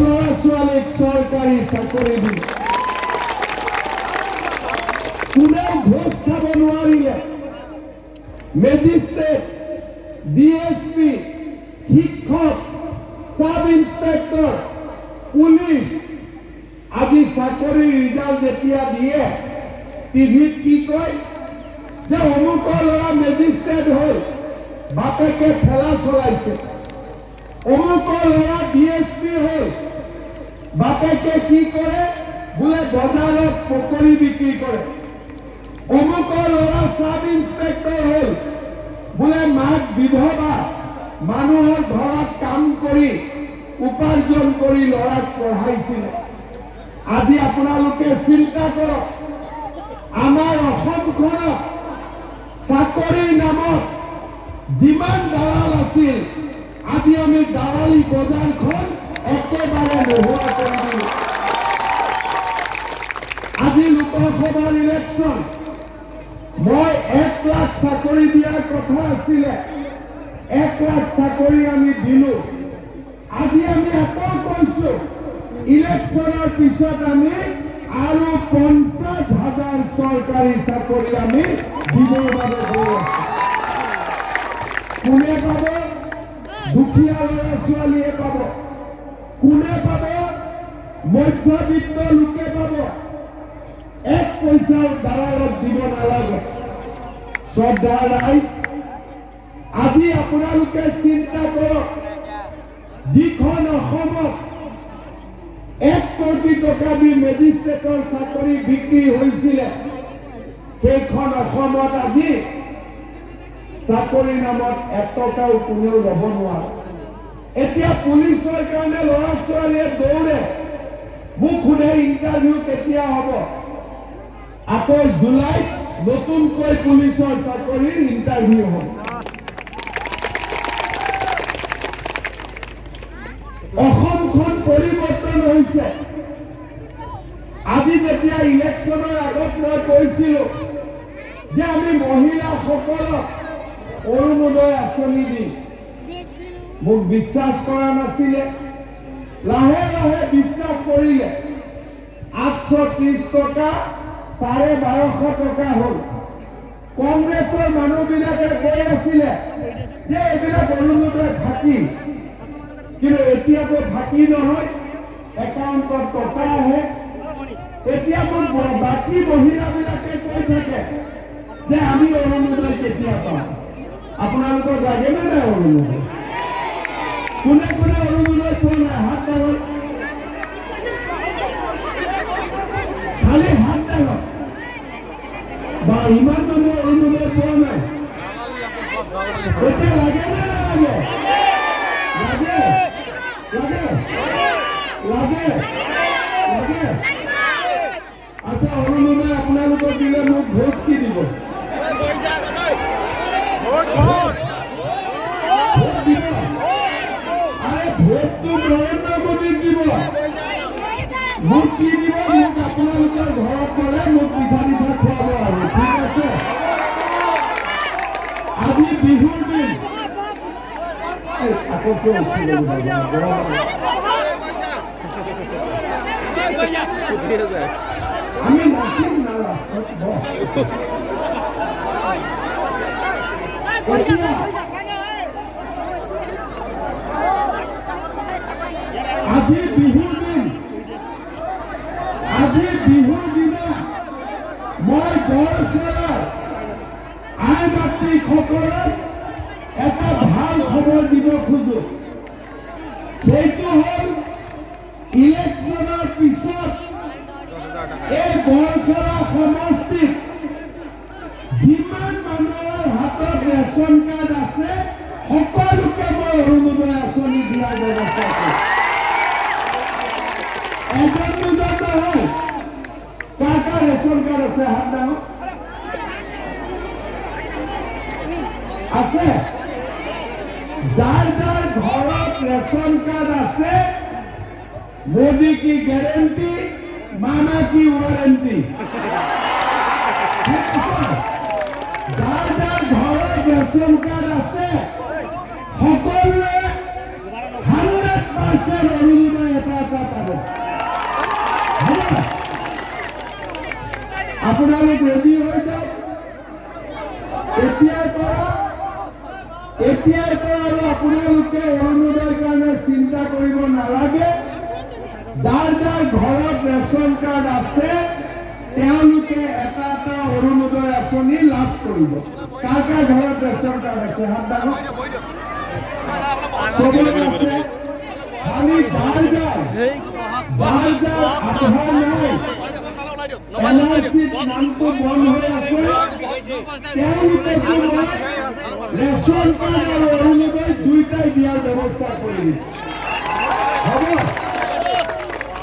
ল'ৰা ছোৱালীক চৰকাৰী চাকৰি দিলে। কোনেও ঘোষ খাব নোৱাৰিলে। মেজিষ্ট্ৰেট, DSP, শিক্ষক, সাব ইন্সপেক্টৰ, পুলিচ আজি চাকৰি ৰিজাল্ট যেতিয়া দিয়ে টিভিত কি কয় যে অমুকৰ ল'ৰা মেজিষ্ট্ৰেট হ'ল, বাপেকে ঠেলা চলাইছে। অমুকৰ ল'ৰা DSP হ'ল, বাপেকে কি কৰে বোলে বজাৰত পকৰি বিক্ৰী কৰে। অমুকৰ ল'ৰা সাব ইন্সপেক্টৰ হ'ল, বোলে মাক বিধৱা, মানুহৰ ঘৰত কাম কৰি উপাৰ্জন কৰি ল'ৰাক পঢ়াইছিলে। আজি আপোনালোকে চিন্তা কৰক, আমাৰ অসমখনত চাকৰিৰ নামত যিমান দালাল আছিল, আজি আমি দালালি বজাৰখন একেবাৰে নোহোৱা কৰি দিলো। আজি লোকসভাৰ ইলেকশ্যন, মই 1 লাখ চাকৰি দিয়াৰ কথা আছিলে, 1 লাখ চাকৰি আমি দিলো। আজি আমি আকৌ কৈছো ইলেকশ্যনৰ পিছত আমি আৰু 50,000 চৰকাৰী চাকৰি আমি দিবৰ বাবে গৈ আছো। কোনে পাব? দুখীয়া ল'ৰা ছোৱালীয়ে পাব। কোনে পাব? মধ্যবিত্ত লোকে পাব। 1 পইচাও দালালত দিব নালাগে। শ্ৰদ্ধা ৰাইজ, আজি আপোনালোকে চিন্তা কৰক, যিখন অসমত 1 কোটি টকা দি মেজিষ্ট্ৰেটৰ চাকৰি বিক্ৰী হৈছিলে, সেইখন অসমত আজি চাকৰি নামত 1 টকাও কোনেও ল'ব নোৱাৰে। এতিয়া পুলিচৰ কাৰণে ল'ৰা ছোৱালীয়ে দৌৰে। মোক সোধে ইণ্টাৰভিউ কেতিয়া হ'ব? আকৌ জুলাইত নতুনকৈ পুলিচৰ চাকৰিৰ ইণ্টাৰভিউ হ'ব। অসমখন পৰিৱৰ্তন হৈছে। আজি যেতিয়া ইলেকশ্যনৰ আগত মই কৈছিলো যে আমি মহিলাসকলক অৰুণোদয় আঁচনি দিম, মোক বিশ্বাস কৰা নাছিলে। লাহে লাহে বিশ্বাস কৰিলে। 830 টকা 1250 টকা হ'ল। কংগ্ৰেছৰ মানুহবিলাকে কৈ আছিলে যে এইবিলাক অৰুণোদয় ফাঁকি, কিন্তু এতিয়াতো ফাঁকি নহয়, একাউণ্টত টকা আহে। এতিয়া মোক বাকী মহিলাবিলাকে কৈ থাকে যে আমি অৰুণোদয় কেতিয়া পাম। আপোনালোকৰ লাগেনে নাই অৰুণোদয়? কোনে কোনে অৰুণোদয় পোৱা নাই? হাত দাঙক, খালি হাত দাঙক। বা ইমান মানুহ অৰুণোদয় পোৱা নাই। এতিয়া লাগেনে নালাগে? লাগে লাগে লাগে লাগে। আচ্ছা, অৰুণোদয় আপোনালোকক দিলে মোক ভোট কি দিব? ভোটটো নৰেন্দ্ৰ মোদীক দিব। মোক কি দিব? মোক আপোনালোকৰ ঘৰত গ'লে মোক পিঠা পিঠা খুৱাব আৰু, ঠিক আছে? আজি বিহুৰ দিন। আকৌ কিয় আমি নাচিম না ৰাস্তাত? আজি বিহুৰ দিন। আজি বিহুৰ দিনা মই বৰচেলাৰ আই মাতৃসকলক এটা ভাল খবৰ দিব খোজো। সেইটো হ'ল ইলেকশ্যনৰ পিছত এই বৰচেলা সমষ্টিত যিমান মানুহৰ হাতত ৰেচন কাৰ্ড আছে, সকলোকে মই অৰুণোদয় আঁচনি দিয়াৰ ব্যৱস্থা কৰিম। এজন দুজন নহয়। কাৰ কাৰ ৰেচন কাৰ্ড আছে? হাত দাঙক। আছে? যাৰ যাৰ ঘৰত ৰেচন কাৰ্ড আছে, मोदी की गारंटी, मामा की वारंटी। যাৰ যাৰ ঘৰত ৰেচন কাৰ্ড আছে, সকলোৱে 100% অৰুণোদয় এটা এটা পাব আপোনালোক ৰেডি হৈ যাওক এতিয়াৰ পৰা আৰু আপোনালোকে অৰুণোদয়ৰ কাৰণে চিন্তা কৰিব নালাগে যাৰ যাৰ ঘৰত ৰেচন কাৰ্ড আছে তেওঁলোকে এটা এটা অৰুণোদয় আঁচনি লাভ কৰিব কাৰ কাৰ ঘৰত ৰেচন কাৰ্ড আছে হাত দাঙক চবৰে আছে খালি যাৰ আধাৰ নাই এনআৰচিত নামটো বন্ধ হৈ আছে তেওঁলোকে ৰেচন কাৰ্ড আৰু অৰুণোদয় দুইটাই দিয়াৰ ব্যৱস্থা কৰি দিম হ'ব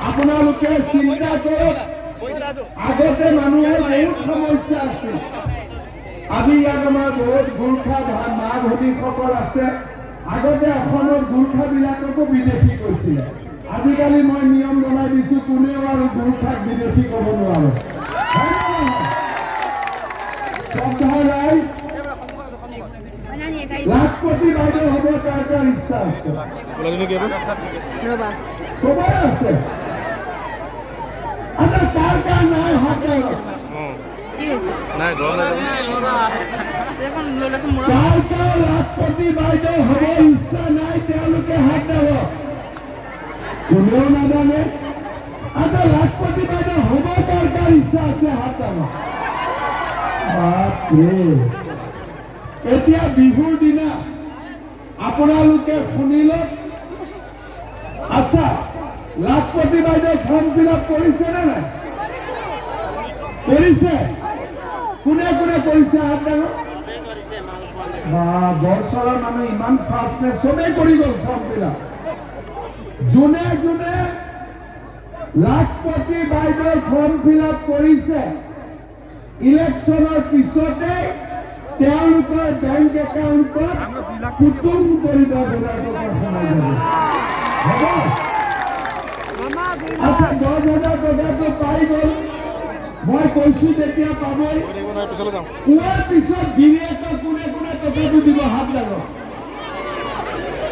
আপোনালোকে চিন্তা কৰক আগতে মানুহৰ বহুত সমস্যা আছিল আজি ইয়াত আমাৰ বহুত গোৰ্খা মা ভনীসকল আছে আগতে অসমৰ গোৰ্খাবিলাককো বিদেশী কৈছিলে আজিকালি মই নিয়ম বনাই দিছোঁ কোনেও আৰু গোৰ্খাক বিদেশী ক'ব নোৱাৰে শ্ৰদ্ধা ৰাইজ লাখপতি বাইদেউ হ'ব তাৰ কাৰ ইচ্ছা আছে চবৰে আছে আচ্ছা কাৰ কাৰ নাই হাত কাৰ কাৰ লাখপতি বাইদেউ হ'ব ইচ্ছা নাই তেওঁলোকে হাত দাব কোনেও নাজানে আচ্ছা লাখপতি বাইদেউ হ'ব কাৰ কাৰ ইচ্ছা আছে হাত দাব এতিয়া বিহুৰ দিনা আপোনালোকে শুনিলক আচ্ছা লাখপতি বাইদেউ ফৰ্ম ফিল আপ কৰিছে নে নাই কৰিছে কোনে কোনে কৰিছে হাত দাঙক বৰচলাৰ মানুহ ইমান ফাষ্ট নে চবেই কৰি গ'ল ফৰ্ম ফিল আপ যোনে যোনে লাখপতি বাইদেউ ফৰ্ম ফিল আপ কৰিছে ইলেকশ্যনৰ পিছতে তেওঁলোকৰ বেংক একাউণ্টত কুটুম কৰি 10,000 টকা সোমাই যাব হ'ব আচ্ছা 10,000 টকাটো পাই গ'ল মই কৈছোঁ তেতিয়া পাবই পোৱাৰ পিছত গিৰিয়েকক কোনে কোনে টকাটো দিব হাত দাঙক